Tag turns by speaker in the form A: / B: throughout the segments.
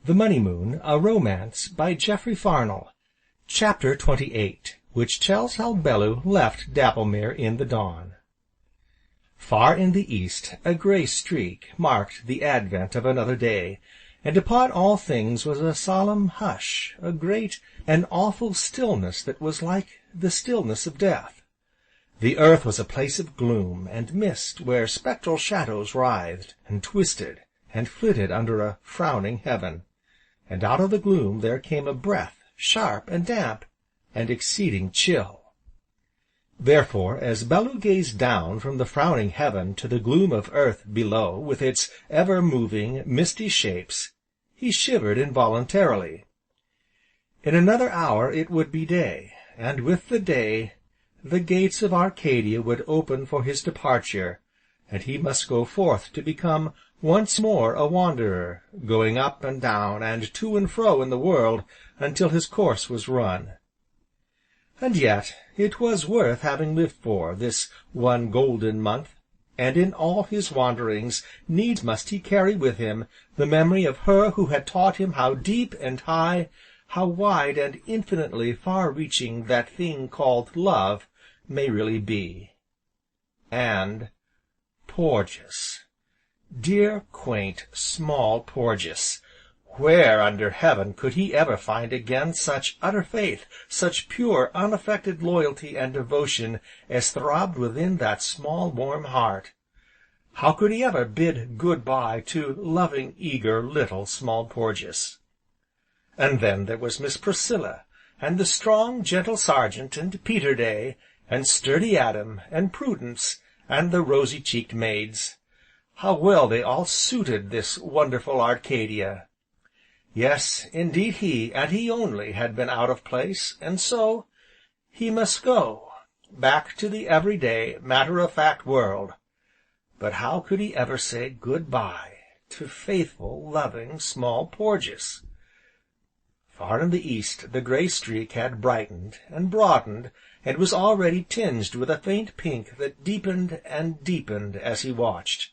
A: The Money Moon, a Romance by Jeffery Farnol. Chapter 28, which tells how Bellew left Dapplemere in the dawn. Far in the east a grey streak marked the advent of another day, and upon all things was a solemn hush, a great and awful stillness that was like the stillness of death. The earth was a place of gloom and mist, where spectral shadows writhed, and twisted, and flitted under a frowning heaven. And out of the gloom there came a breath, sharp and damp, and exceeding chill. Therefore, as Bellew gazed down from the frowning heaven to the gloom of earth below, with its ever-moving, misty shapes, he shivered involuntarily. In another hour it would be day, and with the day the gates of Arcadia would open for his departure, and he must go forth to become once more a wanderer, going up and down, and to and fro in the world, until his course was run. And yet it was worth having lived for, this one golden month, and in all his wanderings needs must he carry with him the memory of her who had taught him how deep and high, how wide and infinitely far-reaching that thing called love may really be. And Porges. Dear, quaint, small Porges! Where under heaven could he ever find again such utter faith, such pure, unaffected loyalty and devotion as throbbed within that small, warm heart? How could he ever bid good-bye to loving, eager, little Small Porges? And then there was Miss Priscilla, and the strong, gentle Sergeant, and Peterday, and sturdy Adam, and Prudence, and the rosy-cheeked maids. How well they all suited this wonderful Arcadia! Yes, indeed he, and he only, had been out of place, and so he must go, back to the everyday, matter-of-fact world. But how could he ever say good-bye to faithful, loving Small Porges? Far in the east the grey streak had brightened, and broadened, and was already tinged with a faint pink that deepened and deepened as he watched.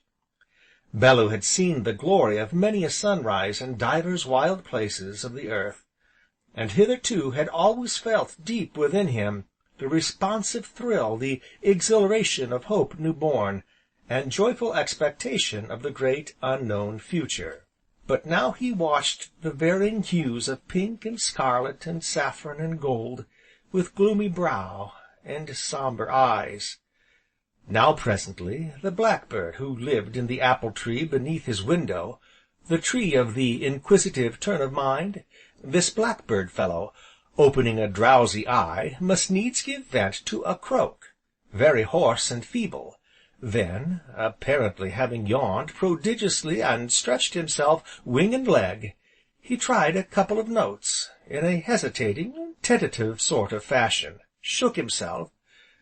A: Bellew had seen the glory of many a sunrise in divers wild places of the earth, and hitherto had always felt deep within him the responsive thrill, the exhilaration of hope new-born, and joyful expectation of the great, unknown future. But now he watched the varying hues of pink and scarlet and saffron and gold, with gloomy brow and sombre eyes. Now presently the blackbird who lived in the apple-tree beneath his window, the tree of the inquisitive turn of mind, this blackbird fellow, opening a drowsy eye, must needs give vent to a croak, very hoarse and feeble. Then, apparently having yawned prodigiously and stretched himself wing and leg, he tried a couple of notes, in a hesitating, tentative sort of fashion, shook himself,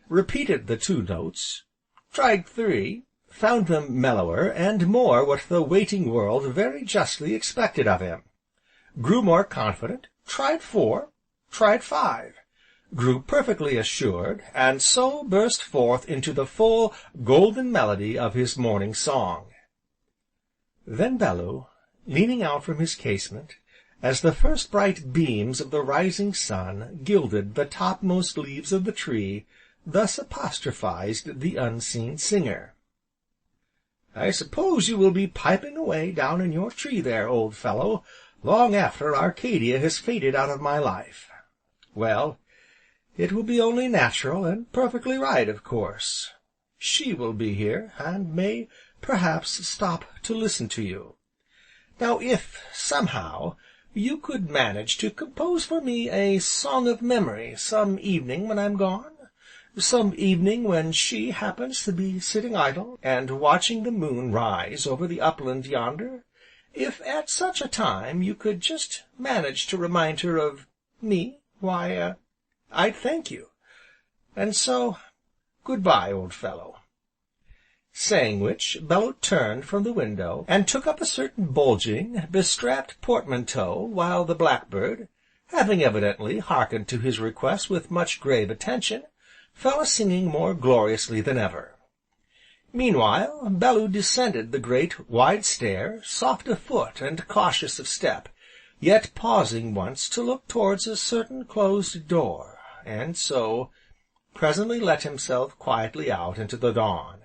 A: repeated the 2 notes, tried 3, found them mellower and more what the waiting world very justly expected of him, grew more confident, tried 4, tried 5, grew perfectly assured, and so burst forth into the full, golden melody of his morning song. Then Bellew, leaning out from his casement, as the first bright beams of the rising sun gilded the topmost leaves of the tree, thus apostrophized the unseen singer. "I suppose you will be piping away down in your tree there, old fellow, long after Arcadia has faded out of my life. Well, it will be only natural, and perfectly right, of course. She will be here, and may, perhaps, stop to listen to you. Now if, somehow, you could manage to compose for me a song of memory some evening when I'm gone, some evening when she happens to be sitting idle, and watching the moon rise over the upland yonder, if at such a time you could just manage to remind her of me, why, I'd thank you. And so, good-bye, old fellow." Saying which, Bellew turned from the window, and took up a certain bulging, bestrapped portmanteau, while the blackbird, having evidently hearkened to his request with much grave attention, fell a-singing more gloriously than ever. Meanwhile, Bellew descended the great, wide stair, soft of foot and cautious of step, yet pausing once to look towards a certain closed door, and so presently let himself quietly out into the dawn.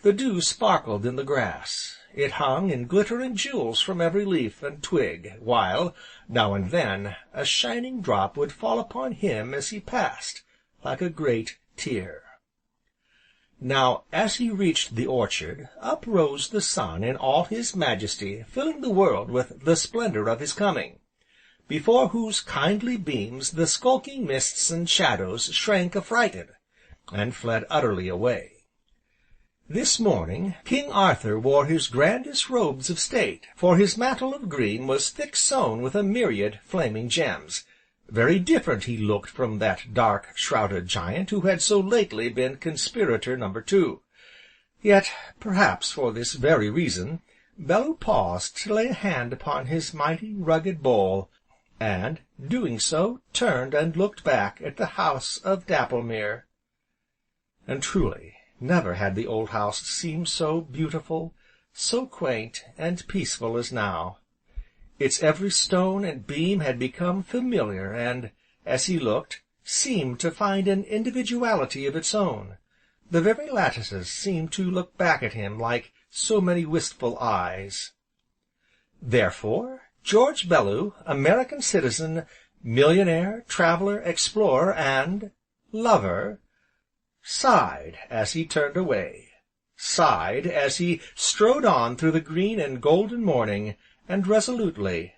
A: The dew sparkled in the grass, it hung in glittering jewels from every leaf and twig, while, now and then, a shining drop would fall upon him as he passed, like a great tear. Now, as he reached the orchard, up rose the sun in all his majesty, filling the world with the splendor of his coming, before whose kindly beams the skulking mists and shadows shrank affrighted, and fled utterly away. This morning King Arthur wore his grandest robes of state, for his mantle of green was thick sown with a myriad flaming gems. Very different he looked from that dark, shrouded giant who had so lately been conspirator number 2. Yet, perhaps for this very reason, Bellew paused to lay a hand upon his mighty, rugged bole, and, doing so, turned and looked back at the house of Dapplemere. And truly, never had the old house seemed so beautiful, so quaint and peaceful as now. Its every stone and beam had become familiar, and, as he looked, seemed to find an individuality of its own. The very lattices seemed to look back at him like so many wistful eyes. Therefore, George Bellew, American citizen, millionaire, traveler, explorer, and lover, sighed as he turned away, sighed as he strode on through the green and golden morning, and resolutely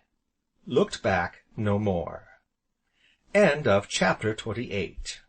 A: looked back no more. End of chapter 28.